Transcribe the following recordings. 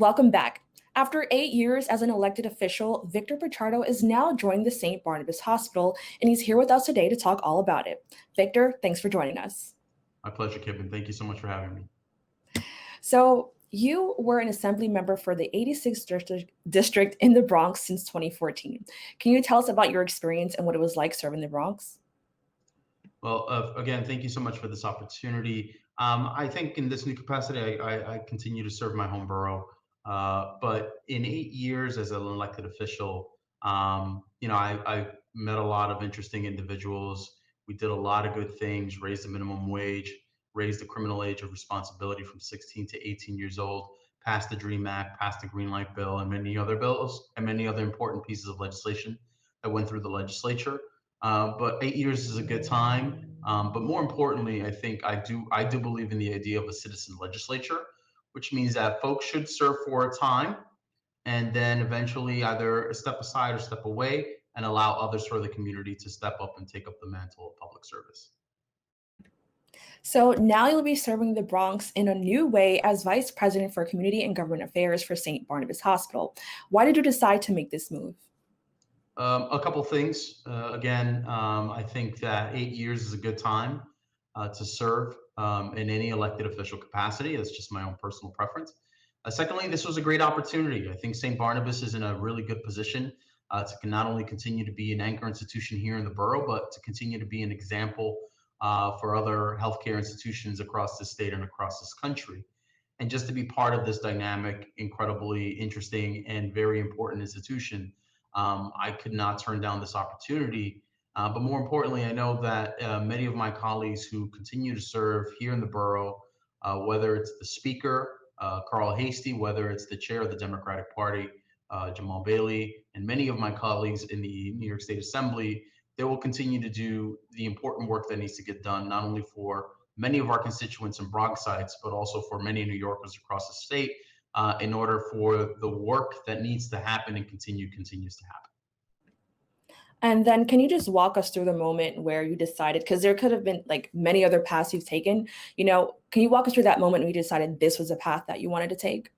Welcome back. After 8 years as an elected official, Victor Pichardo is now joining the St. Barnabas Hospital, and he's here with us today to talk all about it. Victor, thanks for joining us. My pleasure, Kibin. Thank you so much for having me. So, you were an assembly member for the 86th district in the Bronx since 2014. Can you tell us about your experience and what it was like serving the Bronx? Well, again, thank you so much for this opportunity. I think in this new capacity, I continue to serve my home borough. But in 8 years as an elected official, I met a lot of interesting individuals. We did a lot of good things, raised the minimum wage, raised the criminal age of responsibility from 16 to 18 years old, passed the DREAM Act, passed the Green Light Bill, and many other bills and many other important pieces of legislation that went through the legislature. But 8 years is a good time. But more importantly, I think I do believe in the idea of a citizen legislature, which means that folks should serve for a time and then eventually either step aside or step away and allow others for the community to step up and take up the mantle of public service. So now you'll be serving the Bronx in a new way as Vice President for Community and Government Affairs for St. Barnabas Hospital. Why did you decide to make this move? A couple things. I think that 8 years is a good time to serve in any elected official capacity. That's just my own personal preference. Secondly, this was a great opportunity. I think St. Barnabas is in a really good position to not only continue to be an anchor institution here in the borough, but to continue to be an example for other healthcare institutions across the state and across this country. And just to be part of this dynamic, incredibly interesting, and very important institution, I could not turn down this opportunity. But more importantly, I know that many of my colleagues who continue to serve here in the borough, whether it's the speaker, Carl Hastie, whether it's the chair of the Democratic Party, Jamal Bailey, and many of my colleagues in the New York State Assembly, they will continue to do the important work that needs to get done, not only for many of our constituents and Bronxites, but also for many New Yorkers across the state, in order for the work that needs to happen and continues to happen. And then can you just walk us through the moment where you decided, because there could have been like many other paths you've taken, can you walk us through that moment when you decided this was a path that you wanted to take?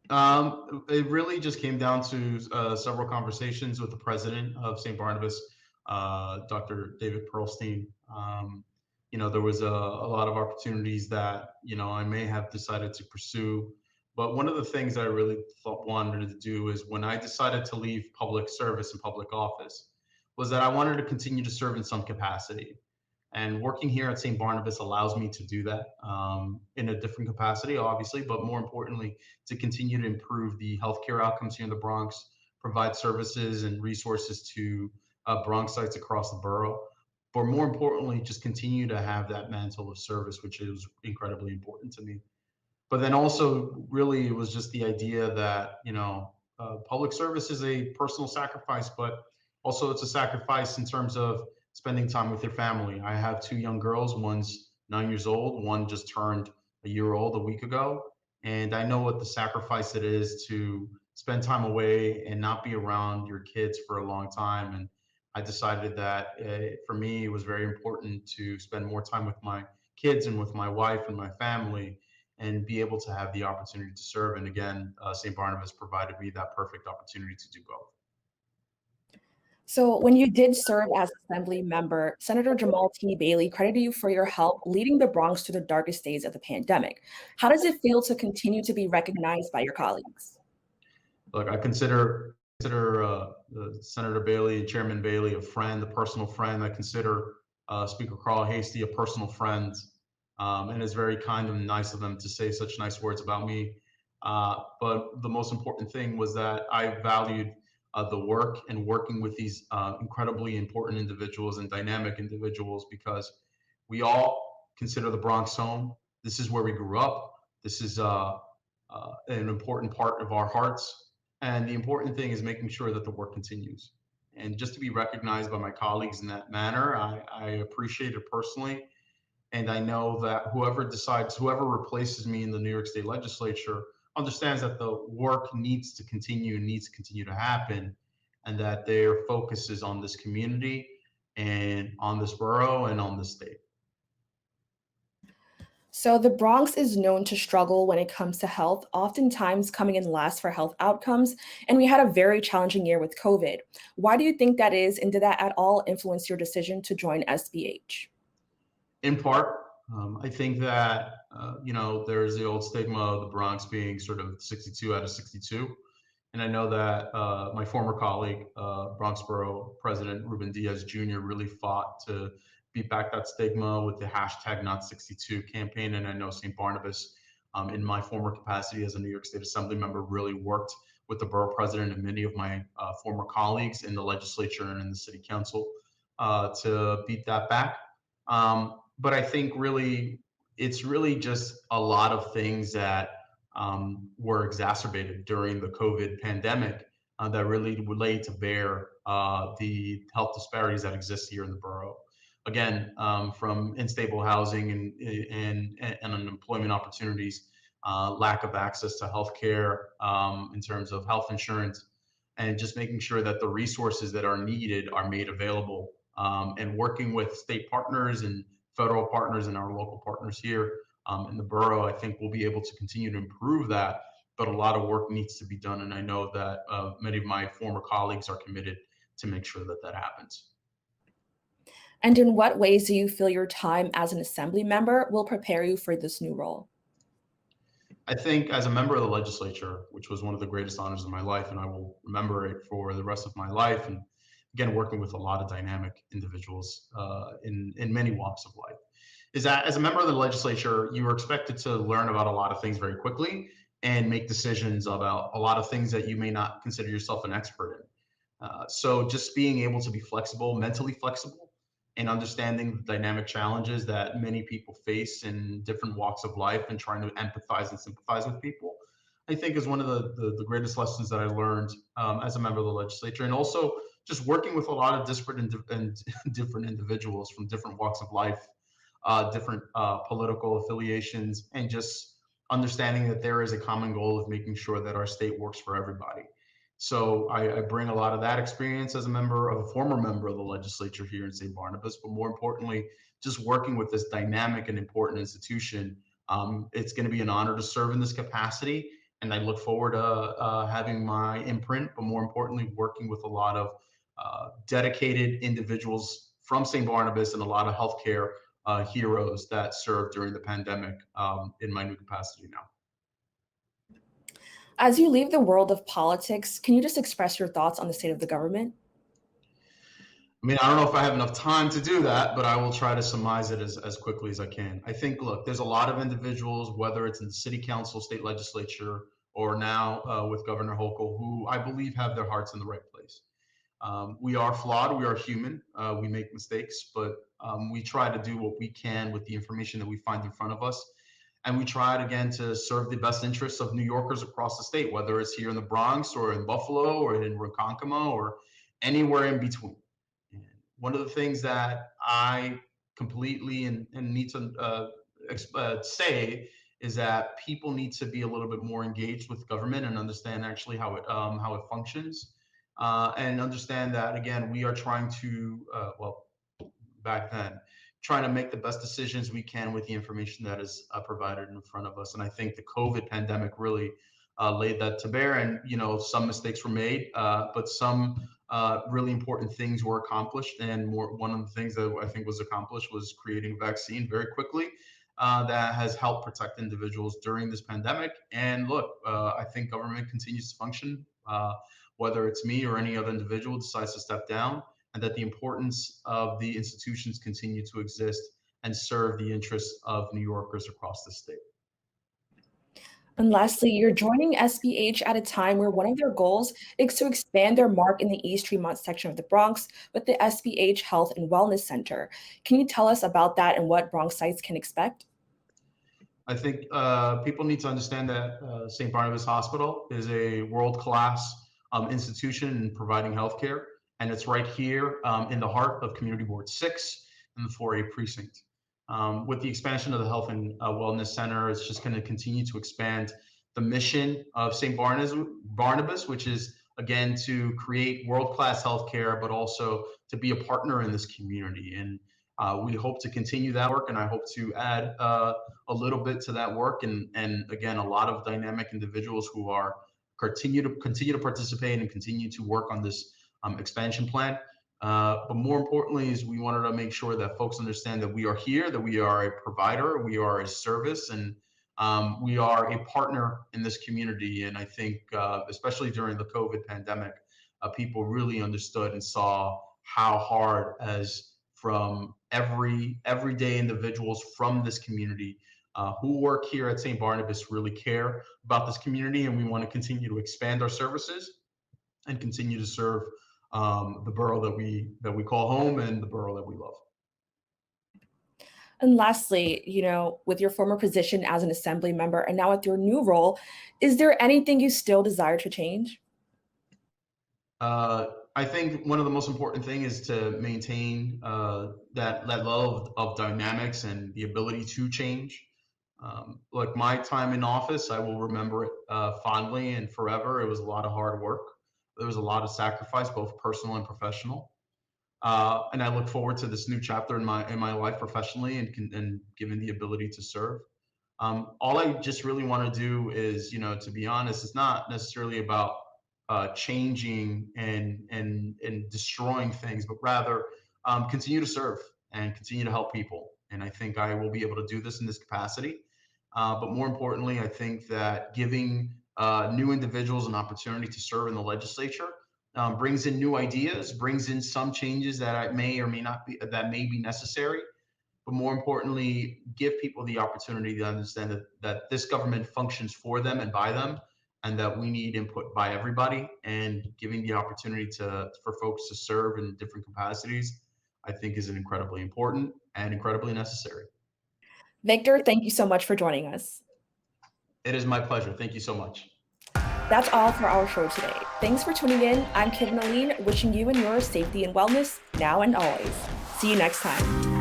It really just came down to several conversations with the president of St. Barnabas, Dr. David Pearlstein. There was a lot of opportunities that, I may have decided to pursue. But one of the things I really wanted to do is when I decided to leave public service and public office was that I wanted to continue to serve in some capacity. And working here at St. Barnabas allows me to do that in a different capacity, obviously, but more importantly, to continue to improve the healthcare outcomes here in the Bronx, provide services and resources to Bronxites across the borough. But more importantly, just continue to have that mantle of service, which is incredibly important to me. But then also, really, it was just the idea that, public service is a personal sacrifice, but also it's a sacrifice in terms of spending time with your family. I have two young girls, one's 9 years old, one just turned a year old a week ago. And I know what the sacrifice it is to spend time away and not be around your kids for a long time. And I decided that for me, it was very important to spend more time with my kids and with my wife and my family and be able to have the opportunity to serve. And again, St. Barnabas provided me that perfect opportunity to do both. So when you did serve as Assembly member, Senator Jamal T. Bailey credited you for your help leading the Bronx through the darkest days of the pandemic. How does it feel to continue to be recognized by your colleagues? Look, I consider Senator Bailey and Chairman Bailey a friend, a personal friend. I consider Speaker Carl Hastie a personal friend, and it's very kind and nice of them to say such nice words about me. But the most important thing was that I valued the work and working with these incredibly important individuals and dynamic individuals because we all consider the Bronx home. This is where we grew up. This is an important part of our hearts. And the important thing is making sure that the work continues. And just to be recognized by my colleagues in that manner, I appreciate it personally. And I know that whoever replaces me in the New York State Legislature understands that the work needs to continue to happen, and that their focus is on this community and on this borough and on the state. So, the Bronx is known to struggle when it comes to health, oftentimes coming in last for health outcomes. And we had a very challenging year with COVID. Why do you think that is? And did that at all influence your decision to join SBH? In part, I think that there's the old stigma of the Bronx being sort of 62 out of 62, and I know that my former colleague, Bronx Borough President Ruben Diaz Jr., really fought to beat back that stigma with the hashtag Not 62 campaign, and I know St. Barnabas, in my former capacity as a New York State Assembly member, really worked with the borough president and many of my former colleagues in the legislature and in the city council to beat that back. But I think really it's really just a lot of things that were exacerbated during the COVID pandemic that really laid to bear the health disparities that exist here in the borough. Again, from unstable housing and unemployment opportunities, lack of access to healthcare in terms of health insurance, and just making sure that the resources that are needed are made available, and working with state partners and federal partners and our local partners here in the borough, I think we'll be able to continue to improve that. But a lot of work needs to be done, and I know that many of my former colleagues are committed to make sure that that happens. And in what ways do you feel your time as an assembly member will prepare you for this new role? I think as a member of the legislature, which was one of the greatest honors of my life, and I will remember it for the rest of my life, and again, working with a lot of dynamic individuals in many walks of life, is that as a member of the legislature, you are expected to learn about a lot of things very quickly and make decisions about a lot of things that you may not consider yourself an expert in. So just being able to be flexible, mentally flexible, and understanding the dynamic challenges that many people face in different walks of life and trying to empathize and sympathize with people, I think is one of the greatest lessons that I learned as a member of the legislature. And also just working with a lot of disparate and different individuals from different walks of life, different political affiliations, and just understanding that there is a common goal of making sure that our state works for everybody. So I bring a lot of that experience as a former member of the legislature here in St. Barnabas, but more importantly, just working with this dynamic and important institution. It's going to be an honor to serve in this capacity, and I look forward to having my imprint, but more importantly, working with a lot of dedicated individuals from St. Barnabas and a lot of healthcare heroes that served during the pandemic in my new capacity now. As you leave the world of politics, can you just express your thoughts on the state of the government? I mean, I don't know if I have enough time to do that, but I will try to surmise it as quickly as I can. I think, look, there's a lot of individuals, whether it's in the city council, state legislature, or now with Governor Hochul, who I believe have their hearts in the right place. We are flawed, we are human, we make mistakes, but we try to do what we can with the information that we find in front of us. And we tried again to serve the best interests of New Yorkers across the state, whether it's here in the Bronx or in Buffalo or in Ronkonkoma or anywhere in between. And one of the things that I completely and need to say is that people need to be a little bit more engaged with government and understand actually how it functions, and understand that again we are trying to back then trying to make the best decisions we can with the information that is provided in front of us. And I think the COVID pandemic really laid that to bear. And some mistakes were made, but some really important things were accomplished. And one of the things that I think was accomplished was creating a vaccine very quickly that has helped protect individuals during this pandemic. And look, I think government continues to function, whether it's me or any other individual decides to step down, and that the importance of the institutions continue to exist and serve the interests of New Yorkers across the state. And lastly, you're joining SBH at a time where one of their goals is to expand their mark in the East Tremont section of the Bronx with the SBH Health and Wellness Center. Can you tell us about that and what Bronxites can expect? I think people need to understand that St. Barnabas Hospital is a world-class institution in providing healthcare, and it's right here in the heart of Community Board 6 in the 4A precinct. With the expansion of the Health and Wellness Center, it's just going to continue to expand the mission of St. Barnabas, which is, again, to create world-class healthcare, but also to be a partner in this community. And We hope to continue that work, and I hope to add a little bit to that work, and again, a lot of dynamic individuals who are continue to participate and continue to work on this expansion plan. But more importantly, is we wanted to make sure that folks understand that we are here, that we are a provider, we are a service, and we are a partner in this community. And I think, especially during the COVID pandemic, people really understood and saw how hard, as from everyday individuals from this community who work here at St. Barnabas really care about this community, and we want to continue to expand our services and continue to serve the borough that we call home and the borough that we love. And lastly, with your former position as an assembly member and now with your new role, is there anything you still desire to change? I think one of the most important things is to maintain that level of dynamics and the ability to change. Like my time in office, I will remember it fondly and forever. It was a lot of hard work. There was a lot of sacrifice, both personal and professional. And I look forward to this new chapter in my life professionally, and given the ability to serve. All I just really want to do is, to be honest, it's not necessarily about changing and destroying things, but rather continue to serve and continue to help people. And I think I will be able to do this in this capacity. But more importantly, I think that giving new individuals an opportunity to serve in the legislature brings in new ideas, brings in some changes that may or may not be that may be necessary. But more importantly, give people the opportunity to understand that this government functions for them and by them, and that we need input by everybody. And giving the opportunity for folks to serve in different capacities, I think, is incredibly important and incredibly necessary. Victor, thank you so much for joining us. It is my pleasure. Thank you so much. That's all for our show today. Thanks for tuning in. I'm Kibin Alleyne, wishing you and yours safety and wellness now and always. See you next time.